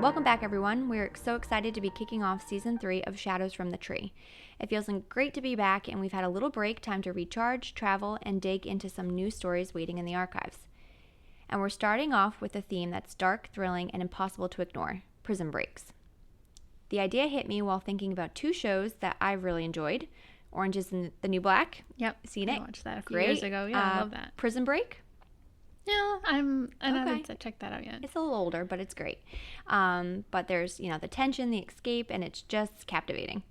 Welcome back, everyone. We're so excited to be kicking off Season 3 of Shadows from the Tree. It feels great to be back, and we've had a little break, time to recharge, travel, and dig into some new stories waiting in the archives. And we're starting off with a theme that's dark, thrilling, and impossible to ignore: prison breaks. The idea hit me while thinking about two shows that I've really enjoyed: Orange is the New Black. Yep. Seen it? I watched that a few years ago. Yeah, I love that. Prison Break. Yeah, I haven't checked that out yet. It's a little older, but it's great. But there's, the tension, the escape, and it's just captivating.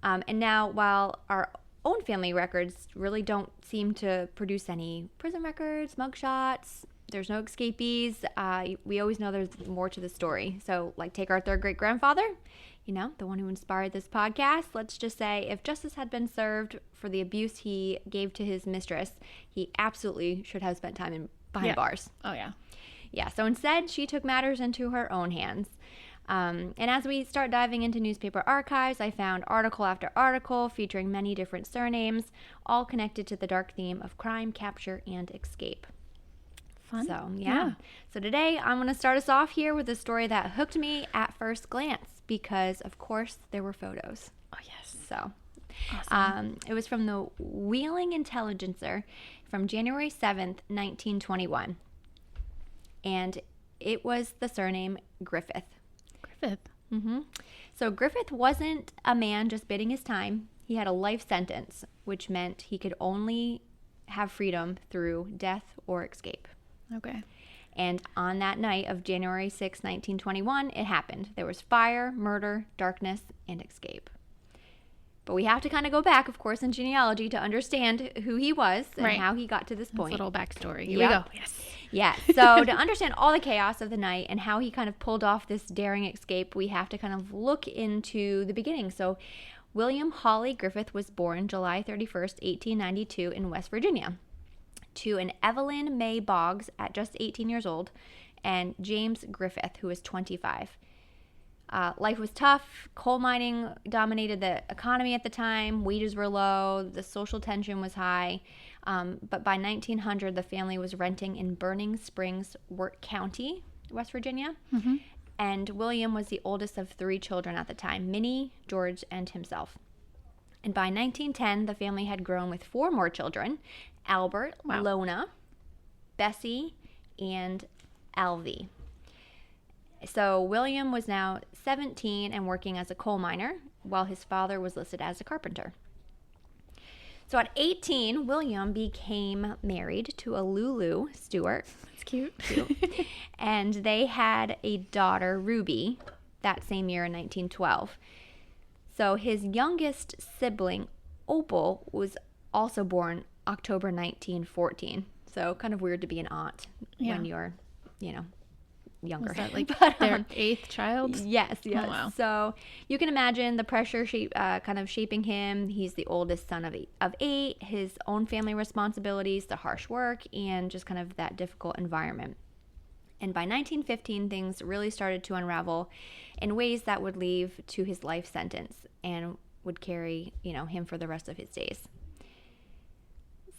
And now, while our own family records really don't seem to produce any prison records, mugshots, there's no escapees, we always know there's more to the story. So, take our third great-grandfather, the one who inspired this podcast. Let's just say, if justice had been served for the abuse he gave to his mistress, he absolutely should have spent time behind bars. Oh, yeah. Yeah, so instead, she took matters into her own hands. And as we start diving into newspaper archives, I found article after article featuring many different surnames, all connected to the dark theme of crime, capture, and escape. Fun. So, yeah. So today, I'm going to start us off here with a story that hooked me at first glance because, of course, there were photos. Oh, yes. So, awesome. It was from the Wheeling Intelligencer from January 7th, 1921. And it was the surname Griffith. Griffith. Mm-hmm. So Griffith wasn't a man just biding his time. He had a life sentence, which meant he could only have freedom through death or escape. Okay. And on that night of January 6, 1921, it happened. There was fire, murder, darkness, and escape. But we have to kind of go back, of course, in genealogy to understand who he was and how he got to this point. Little backstory. Here we go. Yes. Yeah. So to understand all the chaos of the night and how he kind of pulled off this daring escape, we have to kind of look into the beginning. So William Hawley Griffith was born July 31st, 1892 in West Virginia to an Evelyn May Boggs at just 18 years old and James Griffith, who was 25. Life was tough. Coal mining dominated the economy at the time. Wages were low. The social tension was high. But by 1900, the family was renting in Burning Springs, Wirt County, West Virginia. Mm-hmm. And William was the oldest of three children at the time: Minnie, George, and himself. And by 1910, the family had grown with four more children: Albert, Lona, Bessie, and Alvy. So William was now 17 and working as a coal miner, while his father was listed as a carpenter. So at 18, William became married to a Lulu Stewart. That's cute. And they had a daughter, Ruby, that same year in 1912. So his youngest sibling, Opal, was also born October 1914. So kind of weird to be an aunt when you're, younger. Was that their eighth child? Yes. Oh, wow. So you can imagine the pressure kind of shaping him. He's the oldest son of eight, his own family responsibilities, the harsh work, and just kind of that difficult environment. And by 1915, things really started to unravel in ways that would lead to his life sentence and would carry, him for the rest of his days.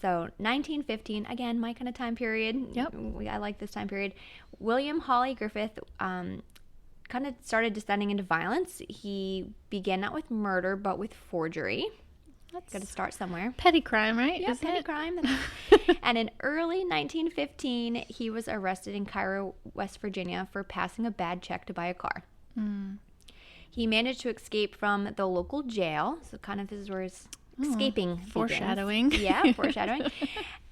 So 1915, again, my kind of time period. Yep. I like this time period. William Hawley Griffith kind of started descending into violence. He began not with murder, but with forgery. That's got to start somewhere. Petty crime, right? Yeah, petty crime. And in early 1915, he was arrested in Cairo, West Virginia for passing a bad check to buy a car. Mm. He managed to escape from the local jail. So kind of this is where his escaping foreshadowing. Begins. Yeah, foreshadowing.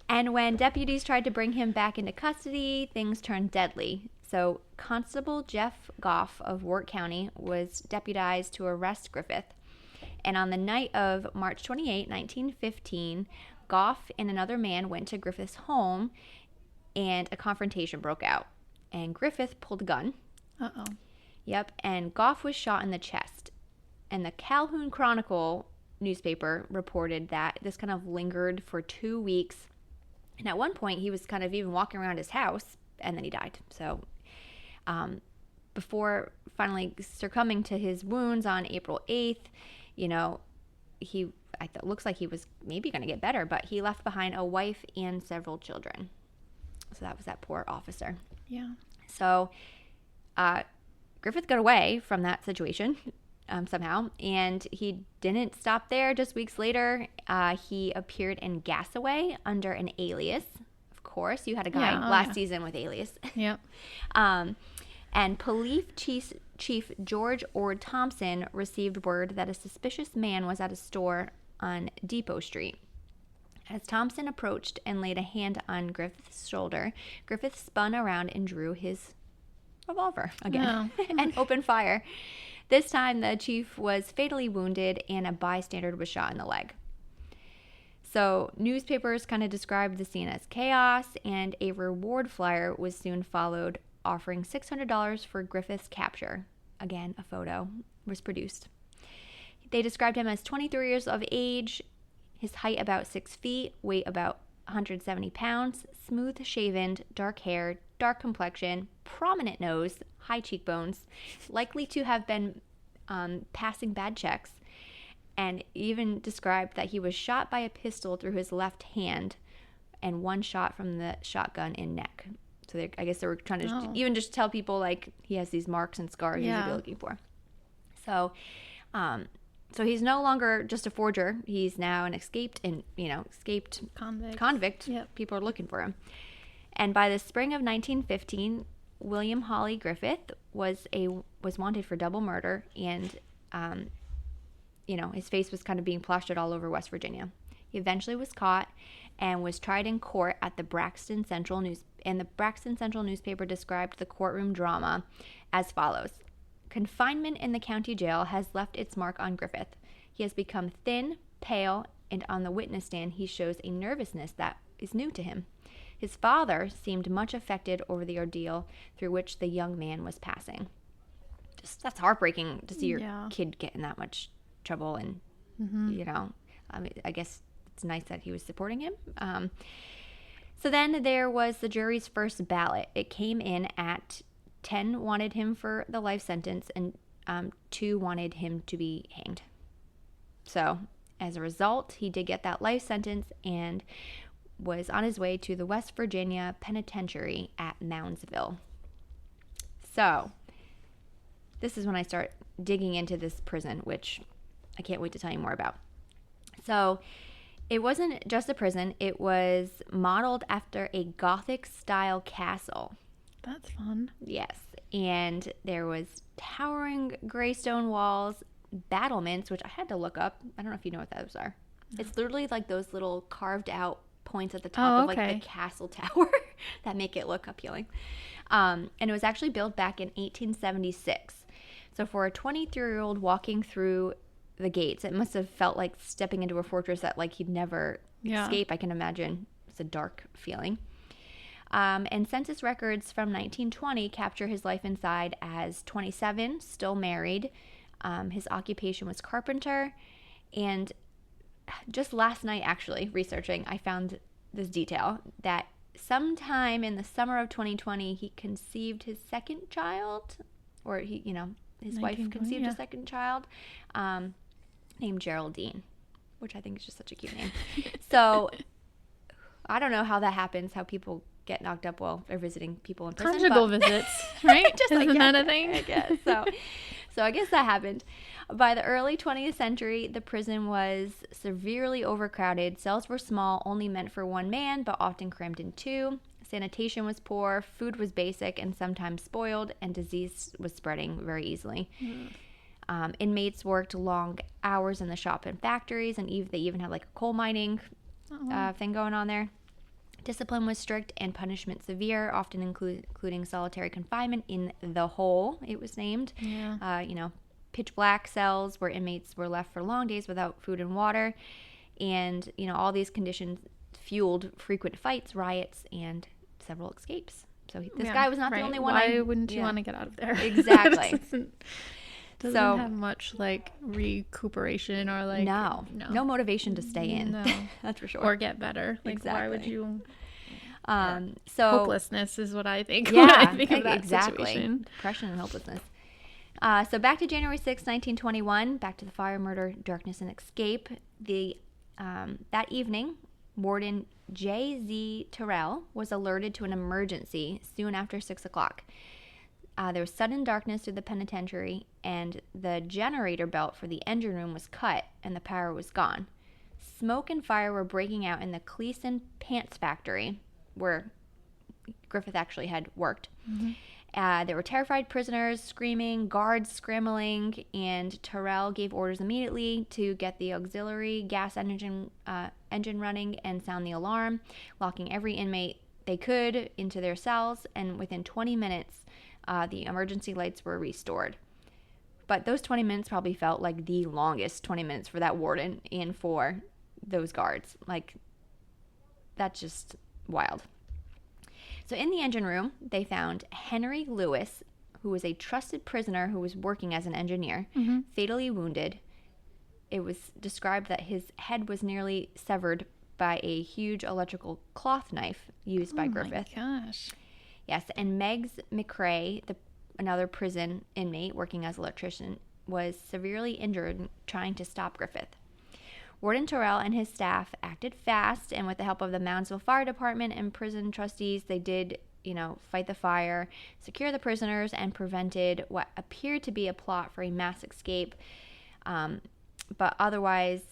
And when deputies tried to bring him back into custody, things turned deadly. So Constable Jeff Goff of Wirt County was deputized to arrest Griffith. And on the night of March 28, 1915, Goff and another man went to Griffith's home and a confrontation broke out. And Griffith pulled a gun. Uh-oh. Yep, and Goff was shot in the chest. And the Calhoun Chronicle newspaper reported that this kind of lingered for 2 weeks. And at one point, he was kind of even walking around his house, and then he died. So before finally succumbing to his wounds on April 8th, it looks like he was maybe going to get better, but he left behind a wife and several children. So that was that poor officer. Yeah. So Griffith got away from that situation somehow, and he didn't stop there. Just weeks later, he appeared in Gasaway under an alias. Of course, you had a guy last season with alias. Yep. And Police Chief George Ord Thompson received word that a suspicious man was at a store on Depot Street. As Thompson approached and laid a hand on Griffith's shoulder, Griffith spun around and drew his revolver again and opened fire. This time, the chief was fatally wounded and a bystander was shot in the leg. So newspapers kind of described the scene as chaos, and a reward flyer was soon followed, offering $600 for Griffith's capture. Again, a photo was produced. They described him as 23 years of age, his height about 6 feet, weight about 170 pounds, smooth-shaven, dark hair, dark complexion, prominent nose, high cheekbones, likely to have been passing bad checks, and even described that he was shot by a pistol through his left hand and one shot from the shotgun in neck. So I guess they were trying to even just tell people, like, he has these marks and scars you should be looking for. So he's no longer just a forger. He's now an escaped convict. Yep. People are looking for him. And by the spring of 1915, William Hawley Griffith was wanted for double murder, and his face was kind of being plastered all over West Virginia. He eventually was caught and was tried in court at the Braxton Central News. And the Braxton Central newspaper described the courtroom drama as follows. Confinement in the county jail has left its mark on Griffith. He has become thin, pale, and on the witness stand he shows a nervousness that is new to him. His father seemed much affected over the ordeal through which the young man was passing. That's heartbreaking to see your kid get in that much trouble, and I guess it's nice that he was supporting him. So then there was the jury's first ballot. It came in at 10 wanted him for the life sentence, and 2 wanted him to be hanged. So as a result, he did get that life sentence and was on his way to the West Virginia penitentiary at Moundsville. So this is when I start digging into this prison, which I can't wait to tell you more about. So it wasn't just a prison. It was modeled after a Gothic-style castle. That's fun. Yes. And there was towering gray stone walls, battlements, which I had to look up. I don't know if you know what those are. It's literally like those little carved out points at the top of like the castle tower that make it look appealing. And it was actually built back in 1876. So for a 23-year-old walking through the gates, it must have felt like stepping into a fortress that like he'd never escape. I can imagine. It's a dark feeling. And census records from 1920 capture his life inside as 27, still married. His occupation was carpenter. And just last night, actually, researching, I found this detail that sometime in the summer of 2020, he conceived his second child, or his wife conceived a second child, named Geraldine, which I think is just such a cute name. So I don't know how that happens, how people get knocked up while they're visiting people in prison. Conjugal visits, right? Isn't that a thing? I guess. So I guess that happened. By the early 20th century, the prison was severely overcrowded. Cells were small, only meant for one man, but often crammed in 2. Sanitation was poor, food was basic and sometimes spoiled, and disease was spreading very easily. Inmates worked long hours in the shop and factories, and they even had like a coal mining thing going on there. Discipline was strict and punishment severe, often including solitary confinement in the hole, it was named. Pitch black cells where inmates were left for long days without food and water. And, all these conditions fueled frequent fights, riots, and several escapes. So this guy was not the only one. Why wouldn't you want to get out of there? Exactly. doesn't have much like recuperation or like no motivation to stay in. No. That's for sure. Or get better. Like exactly. Why would you? So hopelessness is what I think when I think of that situation. Depression and hopelessness. So back to January 6, 1921, back to the fire, murder, darkness, and escape. That evening, Warden J.Z. Terrell was alerted to an emergency soon after 6 o'clock. There was sudden darkness through the penitentiary, and the generator belt for the engine room was cut, and the power was gone. Smoke and fire were breaking out in the Cleason Pants Factory, where Griffith actually had worked. There were terrified prisoners screaming, guards scrambling, and Terrell gave orders immediately to get the auxiliary gas engine running and sound the alarm, locking every inmate they could into their cells, and within 20 minutes, the emergency lights were restored. But those 20 minutes probably felt like the longest 20 minutes for that warden and for those guards. Like, that's just wild. So in the engine room, they found Henry Lewis, who was a trusted prisoner who was working as an engineer, fatally wounded. It was described that his head was nearly severed by a huge electrical cloth knife used by Griffith. Oh my gosh. Yes, and Meggs McCrae, another prison inmate working as an electrician, was severely injured trying to stop Griffith. Warden Terrell and his staff acted fast, and with the help of the Moundsville Fire Department and prison trustees, they did, fight the fire, secure the prisoners, and prevented what appeared to be a plot for a mass escape. But otherwise,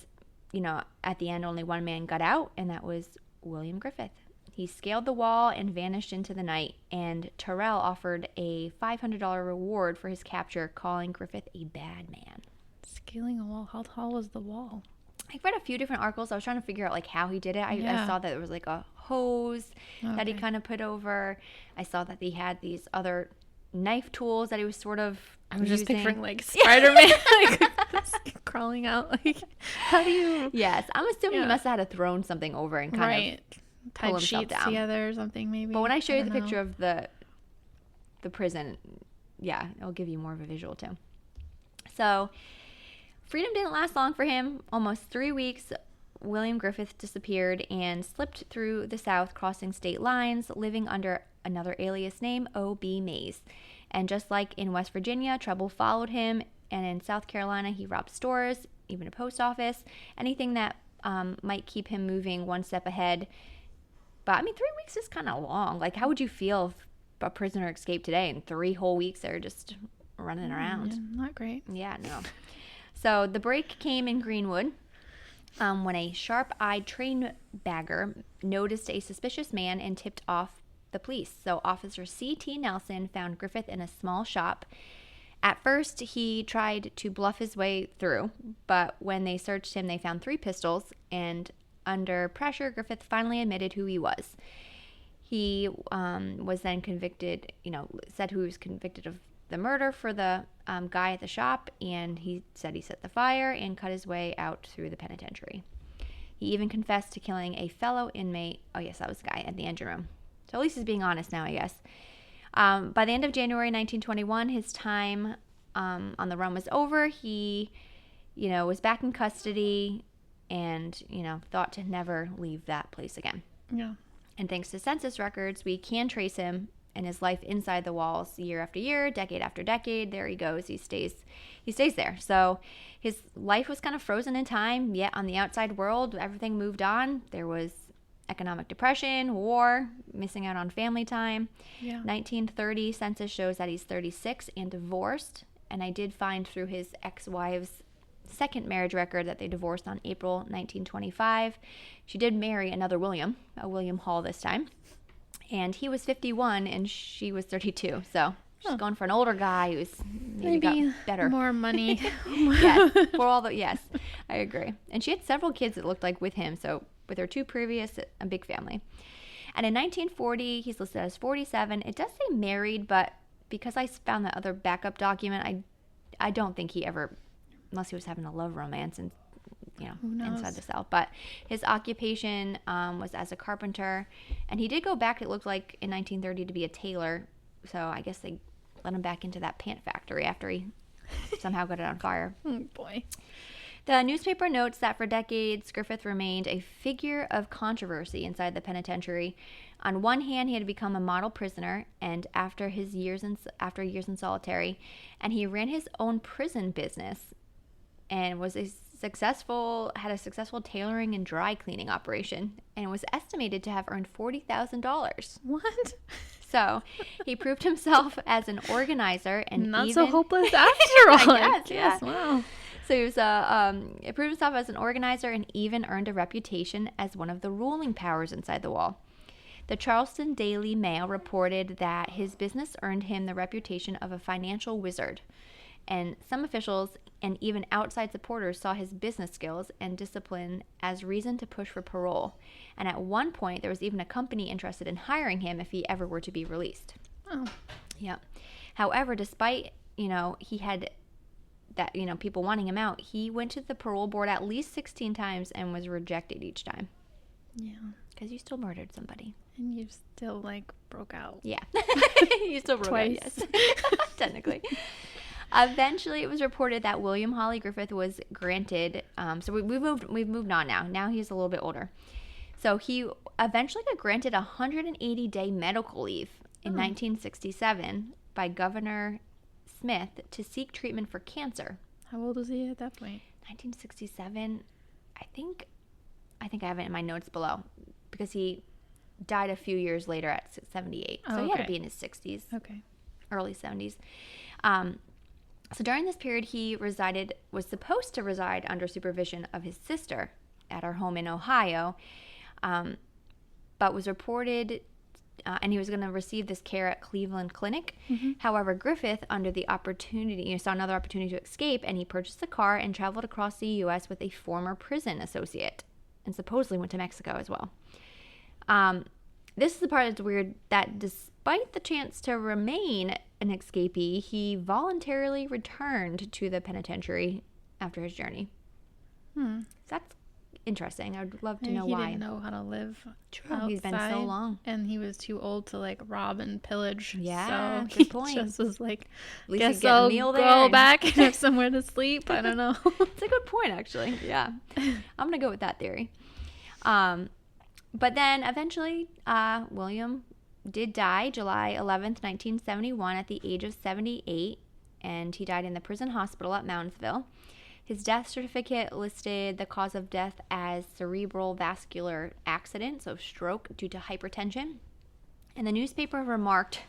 at the end, only one man got out, and that was William Griffith. He scaled the wall and vanished into the night, and Terrell offered a $500 reward for his capture, calling Griffith a bad man. Scaling a wall. How tall was the wall? I read a few different articles. I was trying to figure out how he did it. I saw that there was a hose that he kind of put over. I saw that he had these other knife tools that he was sort of I'm just using. picturing Spider-Man crawling out. How do you? Yes, I'm assuming he must have had to thrown something over and kind of tied pull himself sheets down together or something maybe. But when I show you the picture of the prison, it'll give you more of a visual too. So freedom didn't last long for him. Almost 3 weeks, William Griffith disappeared and slipped through the South, crossing state lines, living under another alias name, O.B. Mays. And just like in West Virginia, trouble followed him, and in South Carolina, he robbed stores, even a post office, anything that might keep him moving one step ahead. But 3 weeks is kind of long. How would you feel if a prisoner escaped today and 3 whole weeks they're just running around? Yeah, not great. Yeah, no. So the break came in Greenwood when a sharp-eyed train bagger noticed a suspicious man and tipped off the police. So Officer C.T. Nelson found Griffith in a small shop. At first, he tried to bluff his way through, but when they searched him, they found 3 pistols, and under pressure, Griffith finally admitted who he was. He was then convicted, said he was convicted of the murder for the guy at the shop, and he said he set the fire and cut his way out through the penitentiary. He even confessed to killing a fellow inmate. Oh, yes, that was the guy at the engine room. So at least he's being honest now, I guess. By the end of January 1921, his time on the run was over. He, was back in custody and, thought to never leave that place again. Yeah. And thanks to census records, we can trace him and his life inside the walls year after year, decade after decade. There he goes. He stays there. So his life was kind of frozen in time, yet on the outside world, everything moved on. There was economic depression, war, missing out on family time. Yeah. 1930 census shows that he's 36 and divorced. And I did find through his ex-wife's second marriage record that they divorced on April 1925. She did marry another William, a William Hall this time. And he was 51 and she was 32. So she's going for an older guy who's maybe got better. More money. Yes, I agree. And she had several kids, it looked like, with him. So with her 2 previous, a big family. And in 1940, he's listed as 47. It does say married, but because I found that other backup document, I don't think he ever, unless he was having a love romance and inside the cell. But his occupation was as a carpenter, and he did go back, it looked like, in 1930 to be a tailor. So I guess they let him back into that pant factory after he somehow got it on fire. Oh boy. The newspaper notes that for decades, Griffith remained a figure of controversy inside the penitentiary. On one hand, he had become a model prisoner, and after years in solitary, and he ran his own prison business and was had a successful tailoring and dry cleaning operation, and was estimated to have earned $40,000. What? So he proved himself as an organizer and not even, so hopeless after all. I guess, yeah. Wow. So he was it proved himself as an organizer and even earned a reputation as one of the ruling powers inside the wall. The Charleston Daily Mail reported that his business earned him the reputation of a financial wizard, and some officials and even outside supporters saw his business skills and discipline as reason to push for parole. And at one point, there was even a company interested in hiring him if he ever were to be released. Oh. Yeah. However, despite, he had that, people wanting him out, he went to the parole board at least 16 times and was rejected each time. Yeah. Because you still murdered somebody. And you still, broke out. Yeah. You still broke Twice. out, yes. Technically. Eventually, it was reported that William Hawley Griffith was granted, so we've moved on now. Now he's a little bit older. So he eventually got granted 180-day medical leave in 1967 by Governor Smith to seek treatment for cancer. How old was he at that point? 1967, I think I have it in my notes below, because he died a few years later at 78. So he had to be in his 60s. Okay. Early 70s. So during this period, he was supposed to reside under supervision of his sister at her home in Ohio, but was reported, and he was going to receive this care at Cleveland Clinic. Mm-hmm. However, Griffith, under the opportunity, saw another opportunity to escape, and he purchased a car and traveled across the U.S. with a former prison associate, and supposedly went to Mexico as well. This is the part that's weird, that despite the chance to remain an escapee, he voluntarily returned to the penitentiary after his journey. That's interesting. I would love to know why. He didn't know how to live outside. He's been so long. And he was too old to, rob and pillage. Yeah, so good point. He just was like, at least guess I'll go back and have somewhere to sleep. I don't know. It's a good point, actually. Yeah. I'm going to go with that theory. But then eventually, William did die July 11th, 1971 at the age of 78, and he died in the prison hospital at Moundsville. His death certificate listed the cause of death as cerebral vascular accident, so stroke due to hypertension. And the newspaper remarked,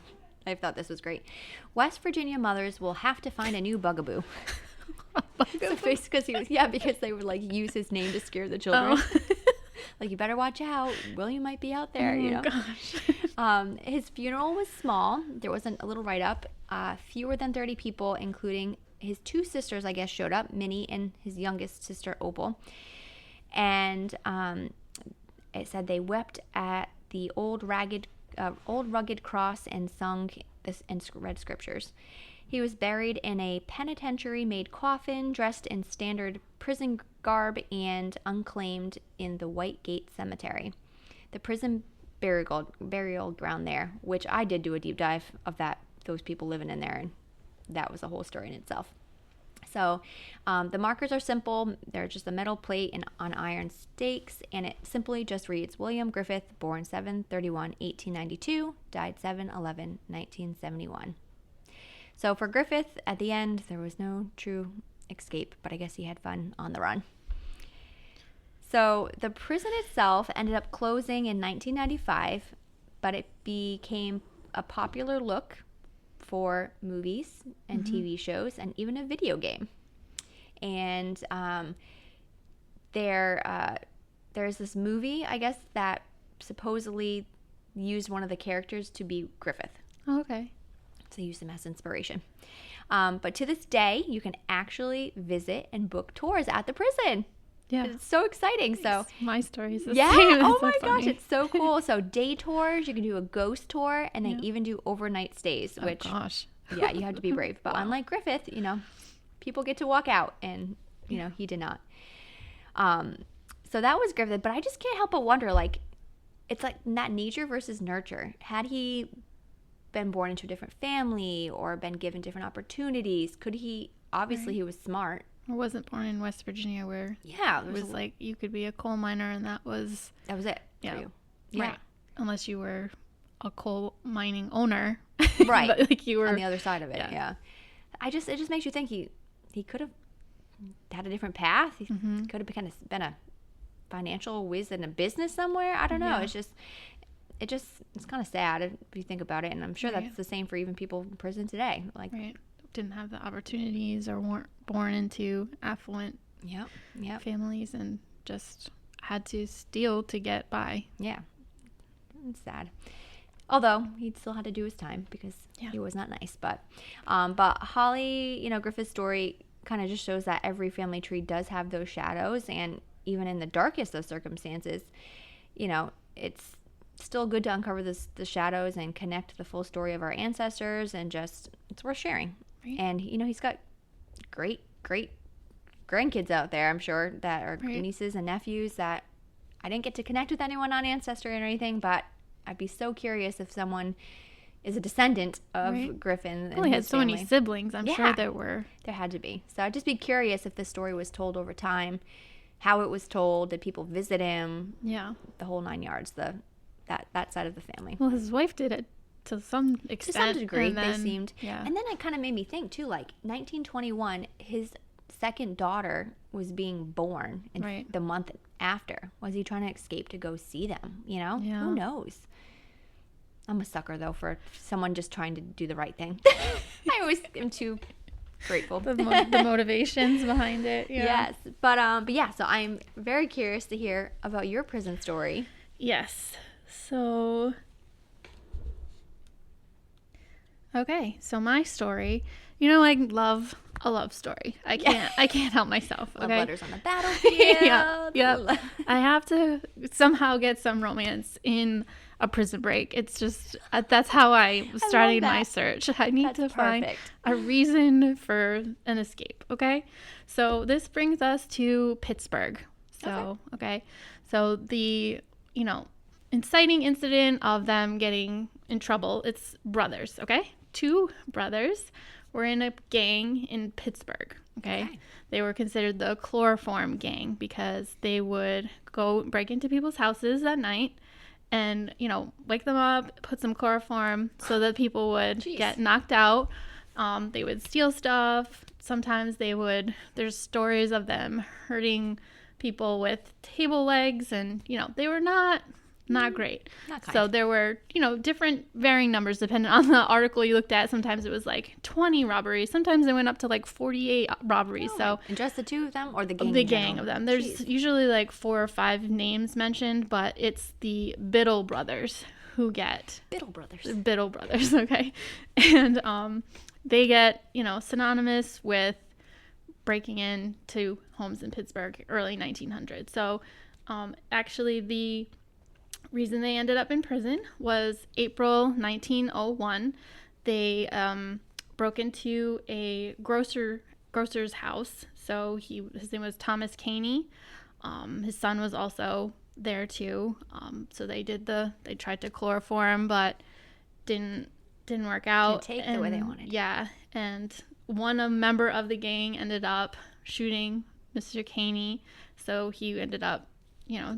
I thought this was great, West Virginia mothers will have to find a new bugaboo. So because because they would use his name to scare the children. Oh. You better watch out. William might be out there, Gosh. His funeral was small. There wasn't a little write-up. Fewer than 30 people, including his two sisters, I guess, showed up, Minnie and his youngest sister, Opal. And it said they wept at the old rugged cross and sung this and read scriptures. He was buried in a penitentiary-made coffin, dressed in standard prison garb, and unclaimed in the White Gate Cemetery. The prison burial ground there, which I did do a deep dive of those people living in there, and that was a whole story in itself. So the markers are simple. They're just a metal plate on iron stakes, and it simply just reads, William Griffith, born 7/31/1892, died 7/11/1971. So for Griffith, at the end, there was no true escape, but I guess he had fun on the run. So the prison itself ended up closing in 1995, but it became a popular look for movies and TV shows and even a video game. And there's this movie, I guess, that supposedly used one of the characters to be Griffith. Oh, okay. So use them as inspiration. But to this day, you can actually visit and book tours at the prison. Yeah. It's so exciting. So my story is the yeah. same. Oh my gosh, it's so cool. So day tours, you can do a ghost tour, and they even do overnight stays, which gosh. Yeah, you have to be brave. But unlike Griffith, people get to walk out, and he did not. So that was Griffith, but I just can't help but wonder, it's like that nature versus nurture. Had he been born into a different family or been given different opportunities, could he, obviously he was smart. Or wasn't born in West Virginia where it was you could be a coal miner and that was it for you. Yeah. Right. Unless you were a coal mining owner. Right. But you were on the other side of it. Yeah. It just makes you think he could have had a different path. He could have been a financial whiz in a business somewhere. I don't know. It's kind of sad if you think about it. And I'm sure that's the same for even people in prison today. Like, didn't have the opportunities or weren't born into affluent families and just had to steal to get by. Yeah. It's sad. Although he still had to do his time because he was not nice. But Holly, Griffith's story kind of just shows that every family tree does have those shadows, and even in the darkest of circumstances, it's still good to uncover the shadows and connect the full story of our ancestors, and just it's worth sharing. Right. And he's got great grandkids out there, I'm sure, that are nieces and nephews that I didn't get to connect with anyone on Ancestry or anything, but I'd be so curious if someone is a descendant of Griffin. Well, he had so many siblings. I'm sure there were. There had to be. So I'd just be curious if the story was told over time, how it was told, did people visit him? Yeah. The whole 9 yards, that side of the family. Well, his wife did it to some extent. To some degree, they seemed. Yeah. And then it kind of made me think, too, like 1921, his second daughter was being born in the month after. Was he trying to escape to go see them? Yeah. Who knows? I'm a sucker, though, for someone just trying to do the right thing. I always am too grateful. The motivations behind it. Yeah. Yes. But yeah, so I'm very curious to hear about your prison story. Yes. So, okay. So my story, I love a love story. I can't help myself. Okay? Love letters on the battlefield. Yeah. I have to somehow get some romance in a prison break. It's just that's how I started my search. I need to find a reason for an escape. Okay, so this brings us to Pittsburgh. So so the inciting incident of them getting in trouble. It's brothers. Okay, 2 brothers were in a gang in Pittsburgh. Okay. They were considered the chloroform gang because they would go break into people's houses at night and, wake them up, put some chloroform so that people would get knocked out. They would steal stuff. Sometimes there's stories of them hurting people with table legs, and, they were not great. Not kind. So there were, different varying numbers depending on the article you looked at. Sometimes it was like 20 robberies. Sometimes it went up to like 48 robberies. And just the 2 of them, or the gang? The gang of them. There's usually like 4 or 5 names mentioned, but it's the Biddle Brothers who get Biddle Brothers. Biddle Brothers, okay. And they get, synonymous with breaking into homes in Pittsburgh early 1900s. So actually the reason they ended up in prison was April 1901. They broke into a grocer's house. So his name was Thomas Caney. His son was also there too. So they tried to chloroform, but didn't work out. Didn't take the way they wanted. Yeah, and one member of the gang ended up shooting Mr. Caney. So he ended up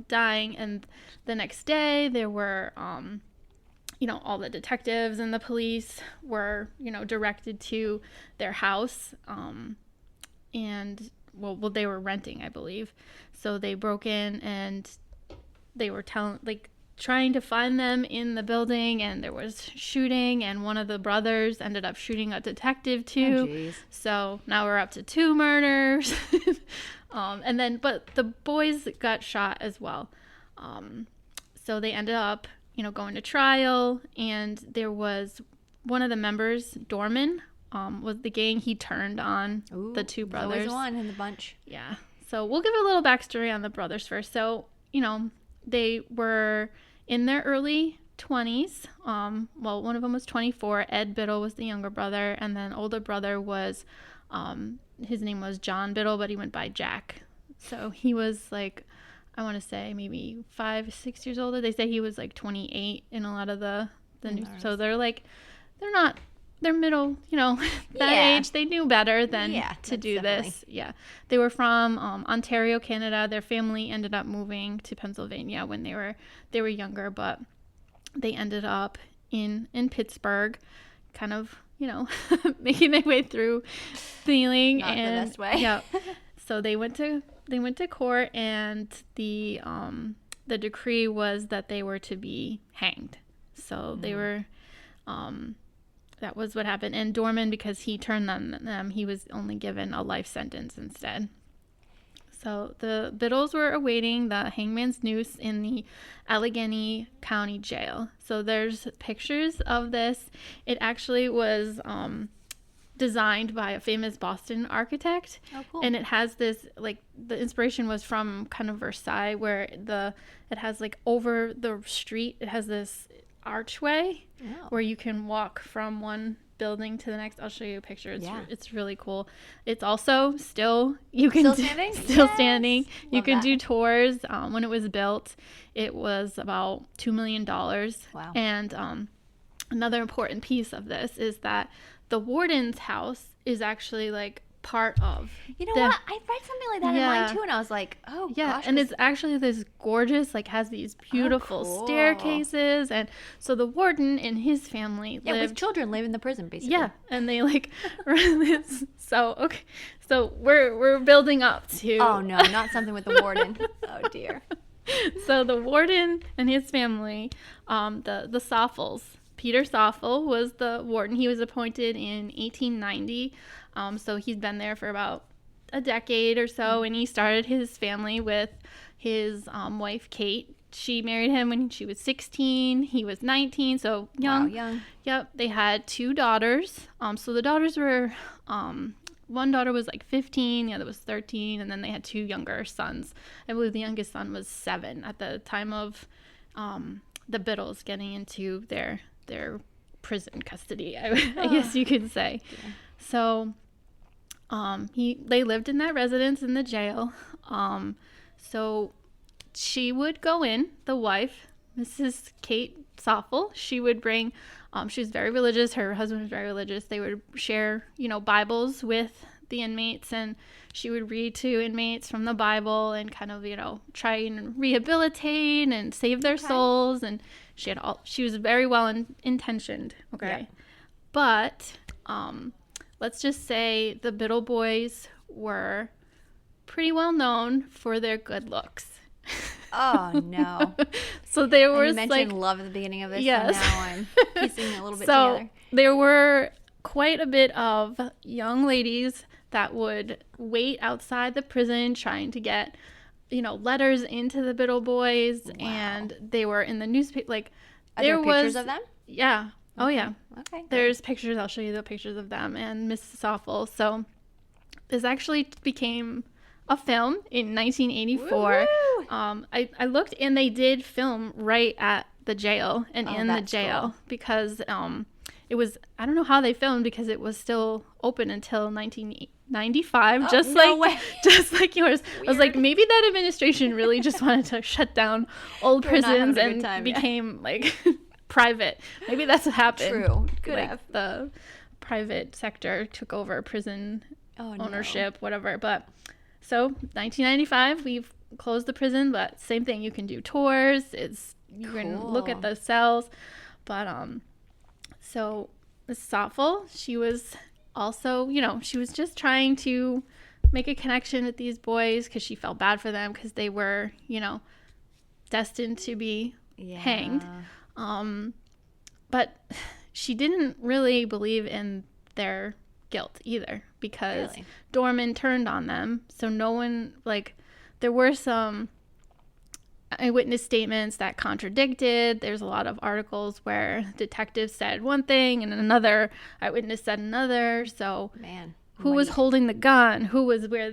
dying. And the next day there were, all the detectives and the police were, directed to their house. And they were renting, I believe. So they broke in and they were trying to find them in the building, and there was shooting, and one of the brothers ended up shooting a detective too. So now we're up to 2 murders. But the boys got shot as well. So they ended up, going to trial, and there was one of the members, Dorman, was the gang. He turned on the 2 brothers. Always one in the bunch. Yeah. So we'll give a little backstory on the brothers first. So, they were in their early 20s. One of them was 24. Ed Biddle was the younger brother, and then older brother was, his name was John Biddle, but he went by Jack. So he was I want to say maybe 5-6 years older. They say he was 28 in a lot of the news. So they're middle, that age. They knew better than to do this. Yeah. They were from Ontario, Canada. Their family ended up moving to Pennsylvania when they were younger, but they ended up in Pittsburgh, kind of, making their way through stealing. Not the best way. Yeah. So they went to court, and the decree was that they were to be hanged. So they were, that was what happened. And Dorman, because he turned on them, he was only given a life sentence instead. So the Biddles were awaiting the hangman's noose in the Allegheny County Jail. So there's pictures of this. It actually was designed by a famous Boston architect. Oh, cool. And it has this, like, the inspiration was from kind of Versailles, where it has, like, over the street, it has this archway where you can walk from one building to the next. I'll show you a picture. It's really cool. It's also still standing. Still standing. You Love can that. do tours. When it was built, it was about $2 million. Wow. And another important piece of this is that the warden's house is actually, like, part of. You know what? I read something like that in mine too, and I was like, oh gosh. And it's actually this gorgeous, like, has these beautiful staircases, and so the warden and his family with children live in the prison, basically. Yeah, and they, like, so we're building up to. Oh no, not something with the warden. Oh dear. So the warden and his family, the Soffels. Peter Soffel was the warden. He was appointed in 1890. So he's been there for about a decade or so, and he started his family with his wife, Kate. She married him when she was 16. He was 19, so young. Wow, young. Yep. They had 2 daughters. So the daughters were, one daughter was like 15, the other was 13, and then they had 2 younger sons. I believe the youngest son was 7 at the time of the Biddles getting into their prison custody, I guess you could say. Yeah. So they lived in that residence in the jail. So she would go in, the wife, Mrs. Kate Soffel. She would bring, she was very religious. Her husband was very religious. They would share, Bibles with the inmates, and she would read to inmates from the Bible and kind of, try and rehabilitate and save their souls. And she was very well intentioned. Okay. Yeah. But, let's just say the Biddle boys were pretty well known for their good looks. Oh no! So there was, you mentioned love at the beginning of this. Yes. So now I'm piecing it a little bit together. There were quite a bit of young ladies that would wait outside the prison trying to get, letters into the Biddle boys. Wow. And they were in the newspaper. Like, Are there pictures of them? Yeah. Oh yeah. Okay. There's pictures. I'll show you the pictures of them and Mrs. Soffel. So this actually became a film in 1984. I looked, and they did film right at the jail and in the jail, cool. Because it was, I don't know how they filmed, because it was still open until 1995, just like yours. Weird. I was like, maybe that administration really just wanted to shut down old prisons and became like private. Maybe that's what happened. True. The private sector took over prison ownership, whatever. But so 1995, we've closed the prison, but same thing. You can do tours. You can look at the cells. But so Miss Soffel, she was also, she was just trying to make a connection with these boys because she felt bad for them because they were, destined to be hanged. But she didn't really believe in their guilt either, because Dorman turned on them. So no one, there were some eyewitness statements that contradicted. There's a lot of articles where detectives said one thing and another eyewitness said another. So who was holding the gun? Who was where?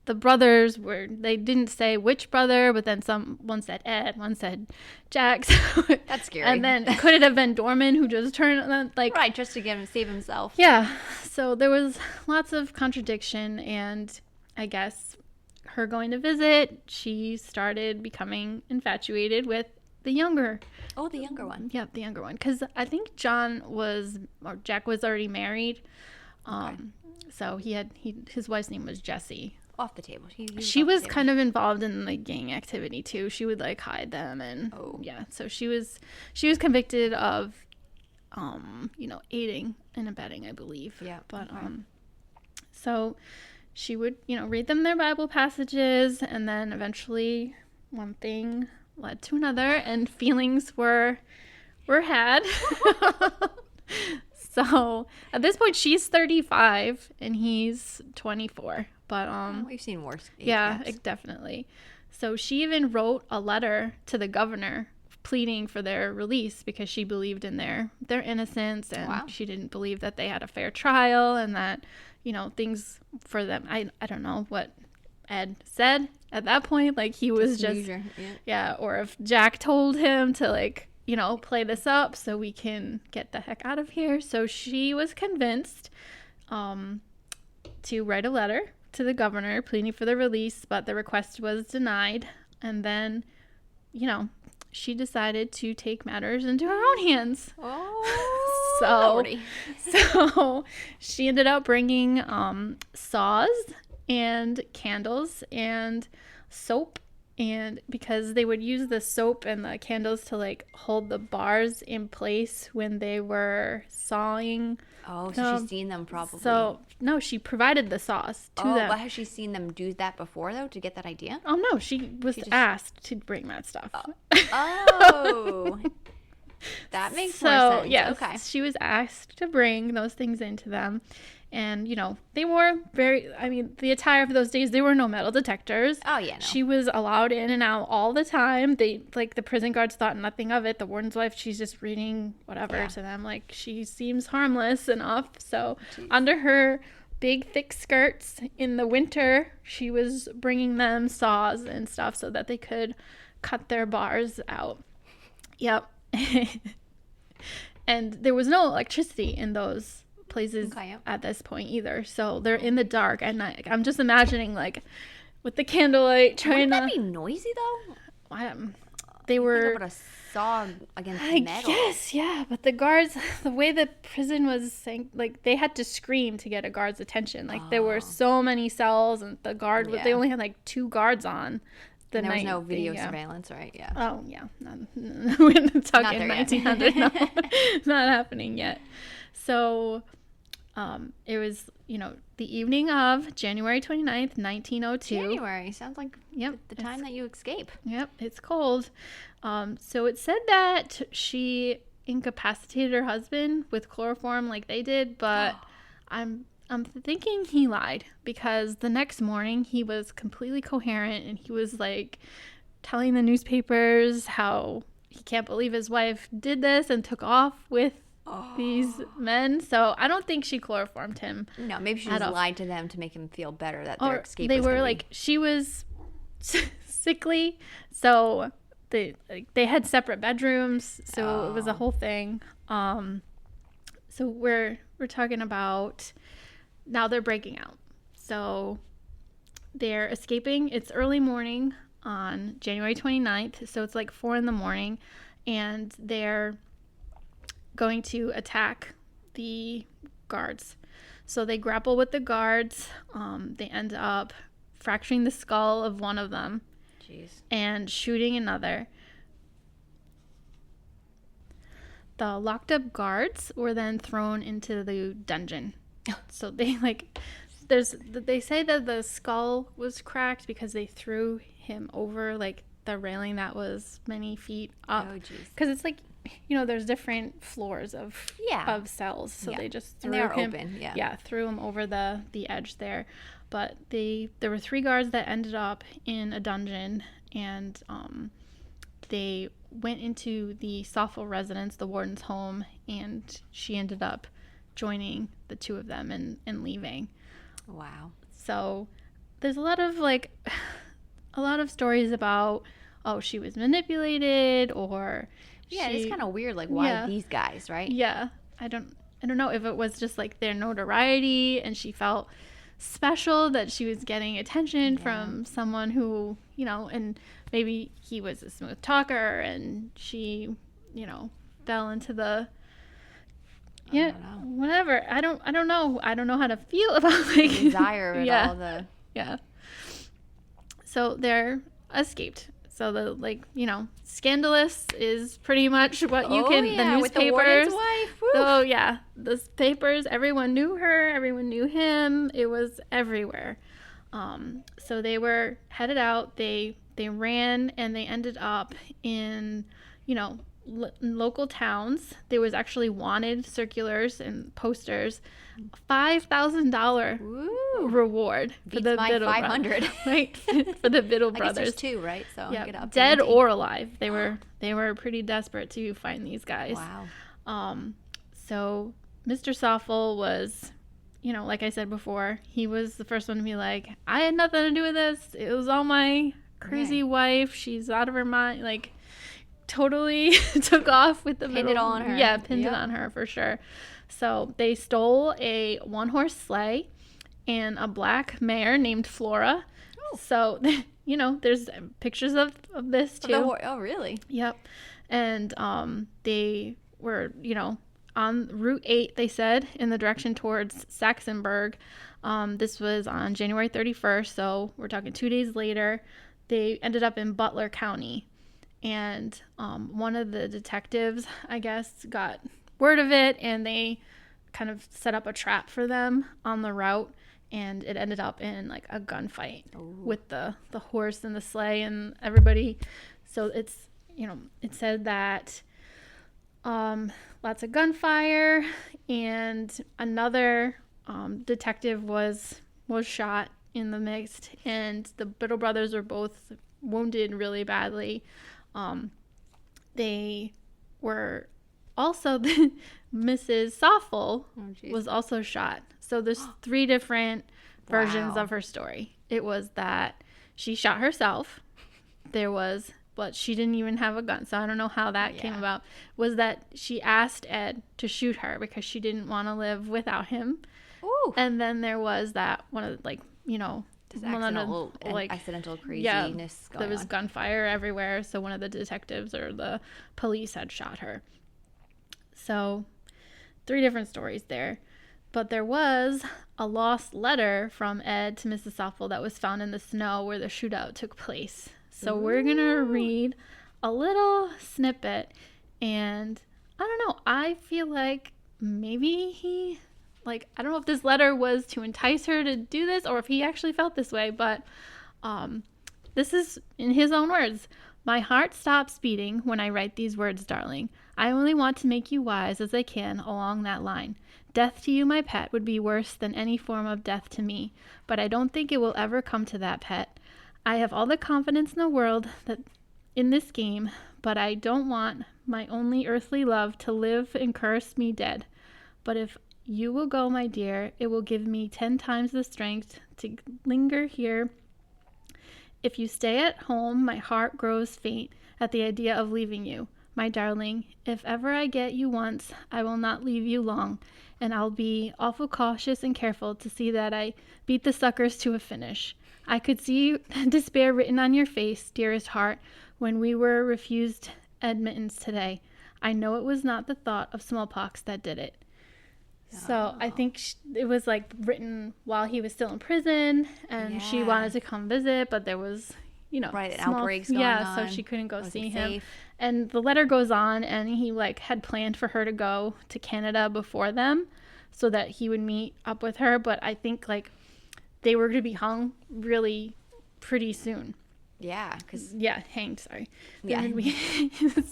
The brothers were. They didn't say which brother, but then one said Ed, one said Jack. So, that's scary. And then could it have been Dorman who just turned right, just to get him save himself? Yeah. So there was lots of contradiction, and I guess her going to visit, she started becoming infatuated with the younger. Oh, the younger one. Yep, the younger one. Because I think Jack was already married. So his wife's name was Jessie. Off the table. She was kind of involved in the gang activity too. She would hide them, and so she was convicted of aiding and abetting, I believe. Yeah. But so she would, read them their Bible passages, and then eventually one thing led to another, and feelings were had. So at this point, she's 35 and he's 24. But we've seen worse. Yeah, definitely. So she even wrote a letter to the governor pleading for their release because she believed in their innocence, and she didn't believe that they had a fair trial, and that things for them. I don't know what Ed said at that point. Like, he was just or if Jack told him to, like, play this up so we can get the heck out of here. So she was convinced to write a letter to the governor pleading for the release, but the request was denied. And then, she decided to take matters into her own hands. So she ended up bringing saws and candles and soap, and because they would use the soap and the candles to, like, hold the bars in place when they were sawing. Oh, so she's seen them probably. So, no, she provided the saws to them. But has she seen them do that before, though, to get that idea? Oh, no, she was asked to bring that stuff. Oh. That makes more sense. Yes, okay. She was asked to bring those things into them. And, they wore the attire of those days, there were no metal detectors. Oh, yeah, no. She was allowed in and out all the time. The prison guards thought nothing of it. The warden's wife, she's just reading whatever to them. Like, she seems harmless enough. So, under her big, thick skirts in the winter, she was bringing them saws and stuff so that they could cut their bars out. Yep. And there was no electricity in those places at this point either, so they're in the dark at night. I'm just imagining, like, with the candlelight trying Wouldn't that be noisy though? They were able to saw against metal. Yes, yeah, but the guards, the way the prison was saying, like, they had to scream to get a guard's attention. Like, there were so many cells, and the guard they only had like 2 guards on. There was no video surveillance, right? Yeah. Oh, yeah. We're talking 1900. No, not happening yet. So, it was, the evening of January 29th, 1902. January. Sounds like the time that you escape. Yep, it's cold. So it said that she incapacitated her husband with chloroform like they did, but I'm thinking he lied, because the next morning he was completely coherent, and he was, like, telling the newspapers how he can't believe his wife did this and took off with these men. So I don't think she chloroformed him. No, maybe she just lied to them to make him feel better that their escape they was were like, she was sickly, so they had separate bedrooms, so it was a whole thing. So we're talking about, now they're breaking out. So they're escaping. It's early morning on January 29th, so it's like 4 a.m, and they're going to attack the guards. So they grapple with the guards. They end up fracturing the skull of one of them. Jeez. And shooting another. The locked up guards were then thrown into the dungeon. So they they say that the skull was cracked because they threw him over, like, the railing that was many feet up. Oh, jeez. Because it's like, there's different floors of cells, so they just threw him open. Threw him over the edge there. But there were 3 guards that ended up in a dungeon, and they went into the Soffel residence, the warden's home, and she ended up joining the 2 of them and leaving. Wow. So there's a lot of stories about, she was manipulated, or it's kind of weird, like, why these guys, right? Yeah. I don't know if it was just, like, their notoriety, and she felt special that she was getting attention from someone who, and maybe he was a smooth talker, and she, fell into the whatever. I don't know. I don't know how to feel about, like, desire and all the So they're escaped. So scandalous is pretty much what you can, the newspapers. With the warden's wife. Woo. Oh yeah, the papers, everyone knew her, everyone knew him. It was everywhere. So they were headed out. They ran and they ended up in, local towns. There was actually wanted circulars and posters. $5,000 reward for the Biddle Brothers, right? For the Biddle Brothers. I guess there's two, right? So yeah, dead or alive. They were pretty desperate to find these guys. Wow. So Mr. Soffel was, like I said before, he was the first one to be like, I had nothing to do with this. It was all my crazy wife. She's out of her mind. Like, totally took off with the pinned it all on her. Yeah, pinned it on her for sure. So they stole a one-horse sleigh and a black mare named Flora. Oh. So, there's pictures of this too. Oh, really? Yep. And they were, on Route 8, they said, in the direction towards Saxonburg. This was on January 31st, so we're talking 2 days later. They ended up in Butler County. And one of the detectives, I guess, got word of it, and they kind of set up a trap for them on the route, and it ended up in like a gunfight with the horse and the sleigh and everybody. So it's, it said that lots of gunfire, and another detective was shot in the mix, and the Biddle brothers were both wounded really badly. They were also Mrs. Soffel was also shot. So there's 3 different versions of her story. It was that she shot herself. There was, but she didn't even have a gun, so I don't know how that came about. Was that she asked Ed to shoot her because she didn't want to live without him. Ooh. And then there was that one of accidental craziness going there was on. Gunfire everywhere, so one of the detectives or the police had shot her. So 3 different stories there. But there was a lost letter from Ed to Mrs. Soffel that was found in the snow where the shootout took place. So we're going to read a little snippet, and I don't know, I feel like maybe I don't know if this letter was to entice her to do this or if he actually felt this way, but this is in his own words. My heart stops beating when I write these words, darling. I only want to make you wise as I can along that line. Death to you, my pet, would be worse than any form of death to me, but I don't think it will ever come to that, pet. I have all the confidence in the world that in this game, but I don't want my only earthly love to live and curse me dead. But if you will go, my dear, it will give me 10 times the strength to linger here. If you stay at home, my heart grows faint at the idea of leaving you. My darling, if ever I get you once, I will not leave you long, and I'll be awful cautious and careful to see that I beat the suckers to a finish. I could see despair written on your face, dearest heart, when we were refused admittance today. I know it was not the thought of smallpox that did it. So I think it was written while he was still in prison, and she wanted to come visit, but there was, outbreaks going on. So she couldn't go see him. Safe. And the letter goes on, and he had planned for her to go to Canada before them, so that he would meet up with her. But I think they were going to be hung really pretty soon. Yeah, hanged. Sorry. Yeah.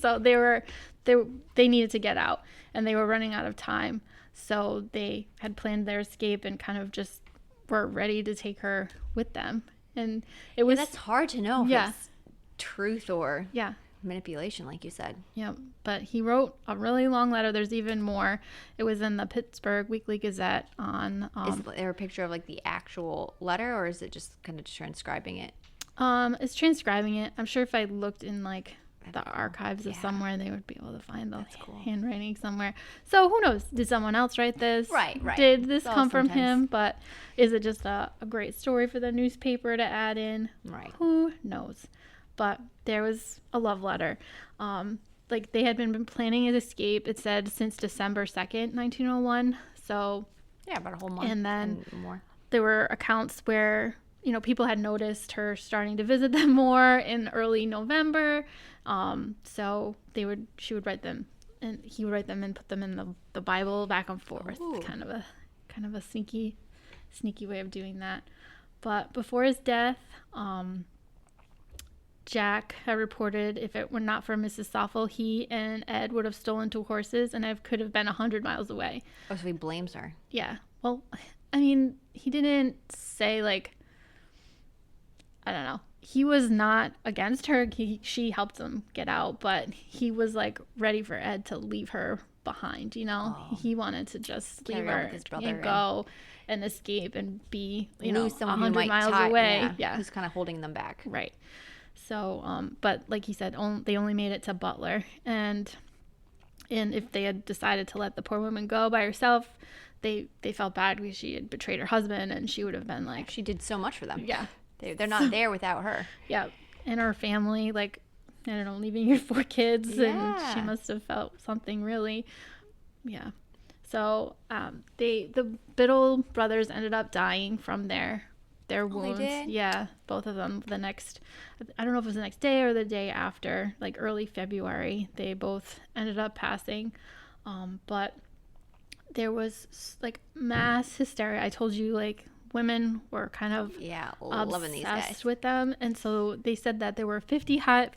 So they needed to get out, and they were running out of time. So they had planned their escape and kind of just were ready to take her with them. And it was... that's hard to know if it's truth or manipulation, like you said. Yeah, but he wrote a really long letter. There's even more. It was in the Pittsburgh Weekly Gazette on... is there a picture of the actual letter, or is it just kind of transcribing it? It's transcribing it. I'm sure if I looked in the archives of somewhere, they would be able to find the handwriting somewhere. So who knows? Did someone else write this? Right. Did this come from him? But is it just a great story for the newspaper to add in? Right. Who knows? But there was a love letter. They had been planning his escape, it said, since December 2nd, 1901. So about a whole month and then and more. There were accounts where people had noticed her starting to visit them more in early November. So she would write them, and he would write them and put them in the Bible back and forth. Ooh. Kind of a sneaky way of doing that. But before his death, Jack had reported if it were not for Mrs. Soffel, he and Ed would have stolen 2 horses and could have been 100 miles away. Oh, so he blames her. Yeah. Well, I mean, he didn't say, like, I don't know. He was not against her. She helped him get out, but he was, like, ready for Ed to leave her behind, Oh. He wanted to just leave her and go and escape and be, lose 100 miles away. Yeah. Who's kind of holding them back. Right. So, but like he said, they only made it to Butler, and if they had decided to let the poor woman go by herself, they felt bad because she had betrayed her husband, and she would have been like, she did so much for them. Yeah, they're not there without her. Yeah, and her family, like, I don't know, leaving your 4 kids, and she must have felt something really, yeah. So, the Biddle brothers ended up dying from their wounds. They did? Yeah, both of them. I don't know if it was the next day or the day after, like early February, they both ended up passing. But there was like mass hysteria. I told you, like, women were kind of loving these guys. obsessed with them, and so they said that there were 55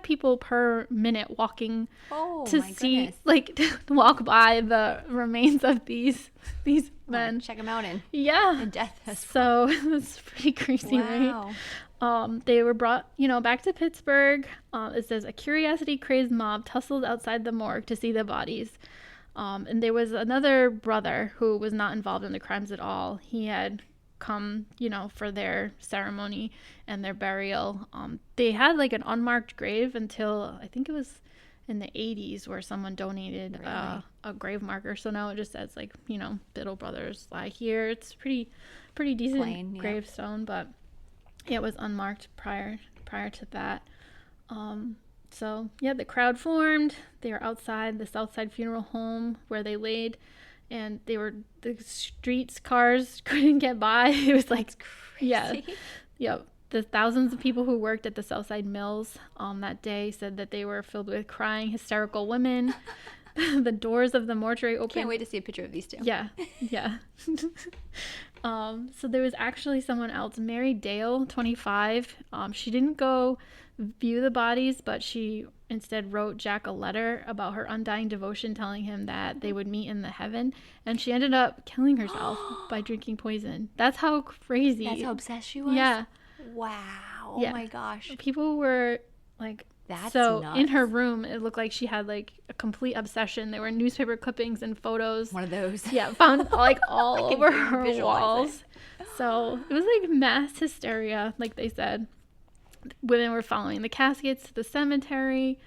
people per minute walking to see, like, walk by the remains of these men. Check them out in death. So it's pretty crazy, wow. Right? They were brought, back to Pittsburgh. It says a curiosity-crazed mob tussled outside the morgue to see the bodies. And there was another brother who was not involved in the crimes at all. He had come, for their ceremony and their burial. They had, like, an unmarked grave until I think it was in the 80s where someone donated a grave marker. So now it just says, like, Biddle Brothers lie here. It's pretty decent plain, gravestone, but it was unmarked prior to that. So yeah, the crowd formed. They were outside the Southside Funeral Home where they laid, and the streets, cars couldn't get by. It was like, crazy. Yeah. The thousands of people who worked at the Southside Mills that day said that they were filled with crying, hysterical women. The doors of the mortuary opened. Can't wait to see a picture of these two. Yeah. So there was actually someone else, Mary Dale, 25. She didn't go view the bodies, but she instead wrote Jack a letter about her undying devotion, telling him that they would meet in the heaven, and she ended up killing herself by drinking poison. That's how crazy. That's how obsessed she was? Yeah. Wow. Oh my gosh. People were like, that's so nuts. In her room, it looked like she had, like, a complete obsession. There were newspaper clippings and photos. One of those. Yeah, found, like, all over her walls. So it was like mass hysteria, like they said. Women were following the caskets to the cemetery.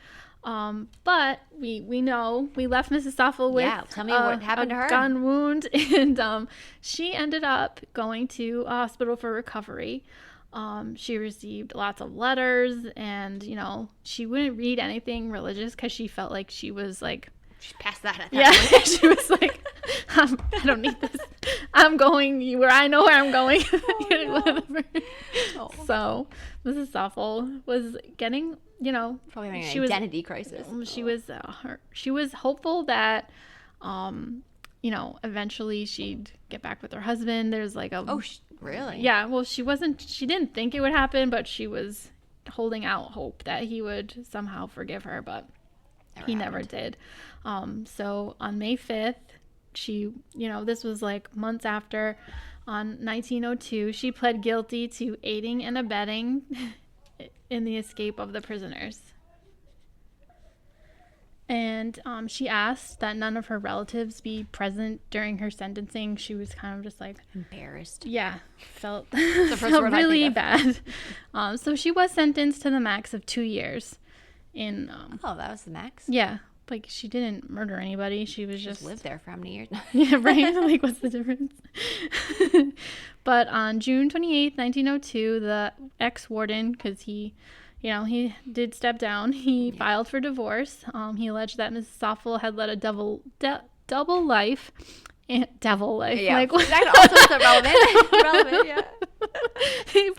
But we know we left Mrs. Soffel with tell me what happened to her. Gun wound, and she ended up going to a hospital for recovery. She received lots of letters, and she wouldn't read anything religious because she felt like she was like, she's past that at that point. She was like, I don't need this. I'm going where I know where I'm going. So Mrs. Soffel was getting, probably having an identity crisis. She was hopeful that, eventually she'd get back with her husband. There's like a really? Yeah. Well, she didn't think it would happen, but she was holding out hope that he would somehow forgive her, but he never did. So on May 5th, she, this was like months after, on 1902, she pled guilty to aiding and abetting in the escape of the prisoners. And she asked that none of her relatives be present during her sentencing. She was kind of just like embarrassed. Yeah, felt really bad. So she was sentenced to the max of 2 years. That was the max? Yeah. Like, she didn't murder anybody. She was just lived there for how many years? Yeah, right? Like, what's the difference? But on June 28th, 1902, the ex-warden, because he did step down, he filed for divorce. He alleged that Mrs. Soffel had led a double life. Devil life. Yeah. Like, that also is relevant. Yeah. He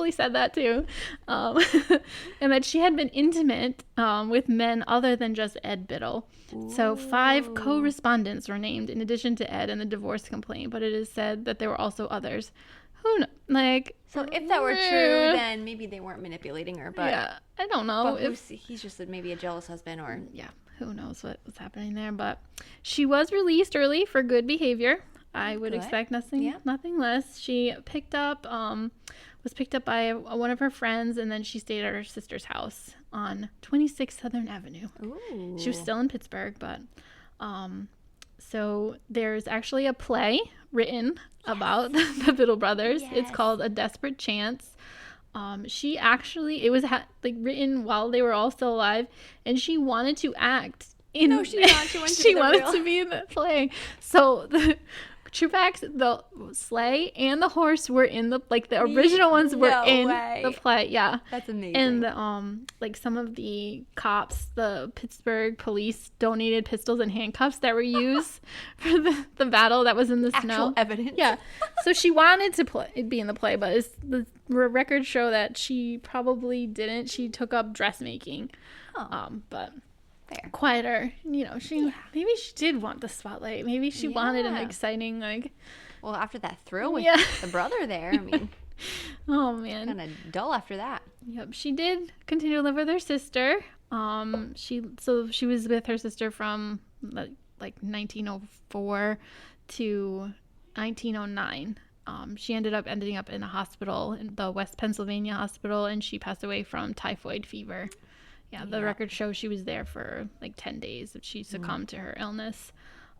totally said that too. And that she had been intimate with men other than just Ed Biddle. Ooh. So 5 co-respondents were named in addition to Ed in the divorce complaint, but it is said that there were also others. Who knows? Like, so if that were true, then maybe they weren't manipulating her. But yeah, I don't know. If he's just maybe a jealous husband, or who knows what was happening there. But she was released early for good behavior. I would expect nothing less. She was picked up by one of her friends, and then she stayed at her sister's house on 26 Southern Avenue. Ooh. She was still in Pittsburgh, but so there's actually a play written about the Biddle Brothers. Yes. It's called A Desperate Chance. She actually, it was written while they were all still alive, and she wanted to act. No, she did not. She wanted to be in the play. So the true facts, the sleigh and the horse were in the original ones were in the play. Yeah, that's amazing. And some of the cops, the Pittsburgh police donated pistols and handcuffs that were used for the battle that was in the snow. Actual evidence. Yeah, so she wanted to be in the play, but the records show that she probably didn't. She took up dressmaking, but. Fair. Quieter, maybe she did want the spotlight. Maybe she wanted an exciting well, after that thrill with the brother there, I mean, oh man, kind of dull after that. Yep, she did continue to live with her sister. She was with her sister from 1904 to 1909. She ended up ending up in a hospital, in the West Pennsylvania hospital, and she passed away from typhoid fever. Yeah, the record shows she was there for 10 days. She succumbed to her illness.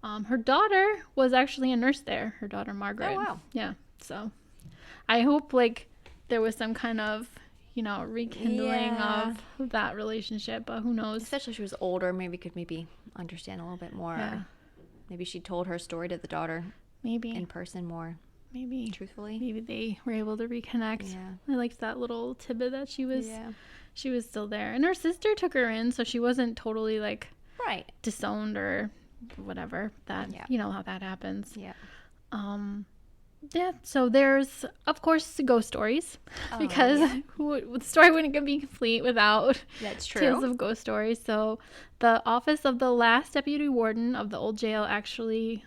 Her daughter was actually a nurse there, her daughter Margaret. Oh, wow. Yeah, so I hope there was some kind of, rekindling of that relationship, but who knows? Especially if she was older, maybe could understand a little bit more. Yeah. Maybe she told her story to the daughter maybe in person more. Maybe. Truthfully. Maybe they were able to reconnect. Yeah. I liked that little tidbit that she was still there. And her sister took her in, so she wasn't totally disowned or whatever. That how that happens. Yeah. So there's of course ghost stories because the story wouldn't be complete without tales of ghost stories. So the office of the last deputy warden of the old jail actually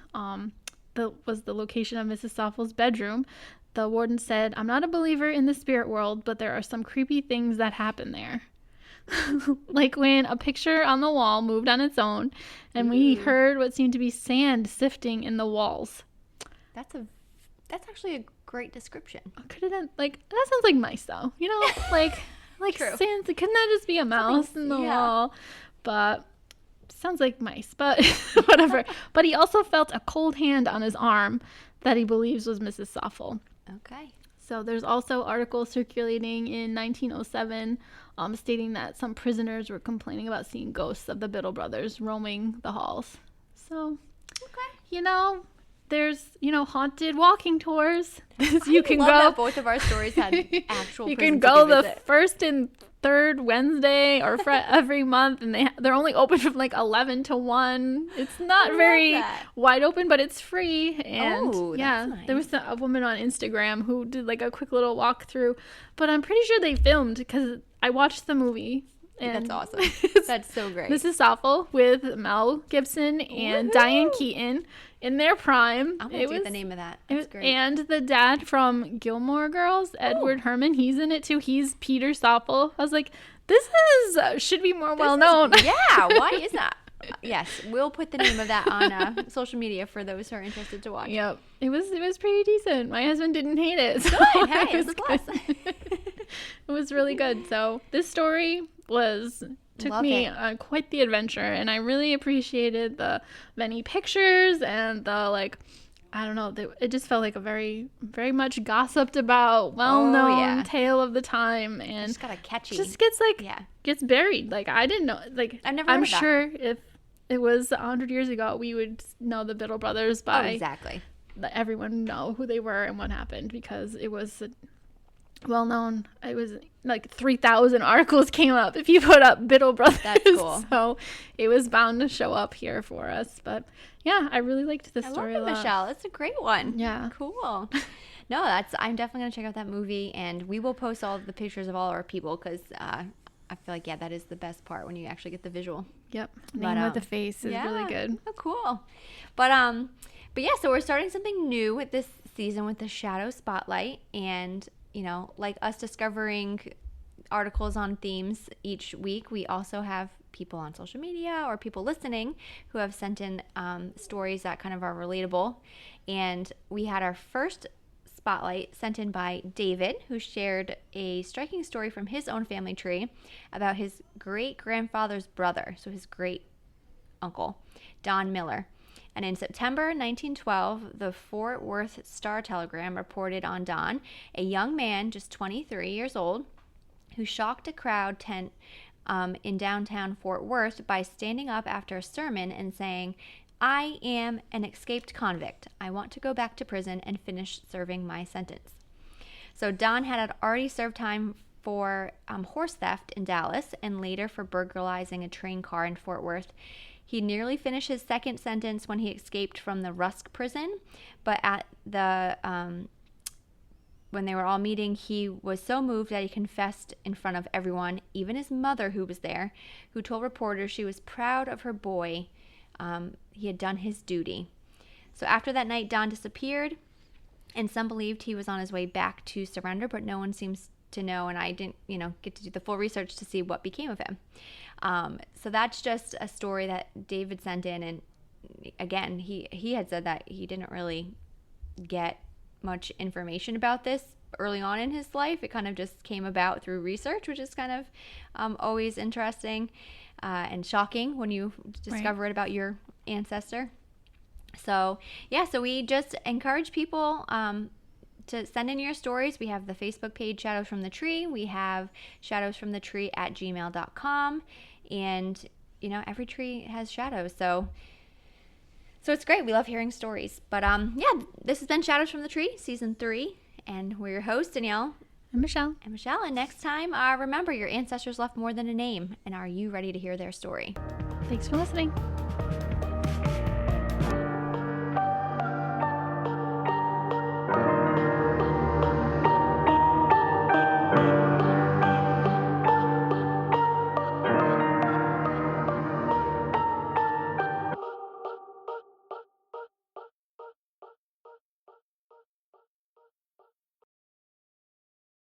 was the location of Mrs. Soffel's bedroom. The warden said, "I'm not a believer in the spirit world, but there are some creepy things that happen there." Like when a picture on the wall moved on its own, and we heard what seemed to be sand sifting in the walls. That's actually a great description. Could it that sounds like mice though? True. Sand. Couldn't that just be a mouse in the wall? But sounds like mice. But whatever. But he also felt a cold hand on his arm that he believes was Mrs. Soffel. Okay. So there's also articles circulating in 1907 stating that some prisoners were complaining about seeing ghosts of the Biddle brothers roaming the halls. So, there's, haunted walking tours. You can love go. That both of our stories had actual You can go the first and third Wednesday or every month, and they're only open from 11 to 1. It's not very wide open, but it's free. And that's nice. There was a woman on Instagram who did a quick little walkthrough, but I'm pretty sure they filmed because I watched the movie. And that's awesome. That's so great. Mrs. Soffel with Mel Gibson and Diane Keaton in their prime. I'm going to get the name of that. That's great. And the dad from Gilmore Girls, Edward Herman, he's in it too. He's Peter Soffel. I was like, this should be more well known. Yeah, why is that? Yes, we'll put the name of that on social media for those who are interested to watch. Yep, it was pretty decent. My husband didn't hate it. So good. Hey, it was a plus. It was really good. So this story took me on quite the adventure, and I really appreciated the many pictures and the I don't know, it just felt like a very, very much gossiped about, well-known tale of the time, and just got a catchy. Just gets buried. I didn't know. I've never. I'm sure if it was 100 years ago, we would know the Biddle Brothers by exactly. Everyone know who they were and what happened because it was well known. It was 3,000 articles came up if you put up Biddle Brothers. That's cool. So it was bound to show up here for us. But yeah, I really liked this story a lot. Michelle. It's a great one. Yeah. Cool. No, I'm definitely going to check out that movie, and we will post all of the pictures of all our people because I feel like, that is the best part when you actually get the visual. Yep. Name with the face is really good. Oh, cool. But yeah, so we're starting something new with this season with the Shadow Spotlight, and, like us discovering articles on themes each week, we also have people on social media or people listening who have sent in stories that kind of are relatable. And we had our first spotlight sent in by David, who shared a striking story from his own family tree about his great-grandfather's brother, so his great uncle, Don Miller. And in September 1912, the Fort Worth Star-Telegram reported on Don, a young man just 23 years old, who shocked a crowd tent in downtown Fort Worth by standing up after a sermon and saying, "I am an escaped convict. I want to go back to prison and finish serving my sentence." So Don had already served time for horse theft in Dallas and later for burglarizing a train car in Fort Worth. He nearly finished his second sentence when he escaped from the Rusk prison, but at the when they were all meeting, he was so moved that he confessed in front of everyone, even his mother who was there, who told reporters she was proud of her boy. He had done his duty. So after that night, Don disappeared, and some believed he was on his way back to surrender, but no one seems to know, and I didn't, get to do the full research to see what became of him. So that's just a story that David sent in, and again, he had said that he didn't really get much information about this early on in his life. It kind of just came about through research, which is kind of always interesting and shocking when you discover it about your ancestor. So yeah, so we just encourage people to send in your stories. We have the Facebook page Shadows from the Tree. We have shadowsfromthetree@gmail.com, and every tree has shadows, so it's great. We love hearing stories. But yeah, this has been Shadows from the Tree, Season 3. And we're your hosts, Danielle. And Michelle. And next time, remember, your ancestors left more than a name. And are you ready to hear their story? Thanks for listening.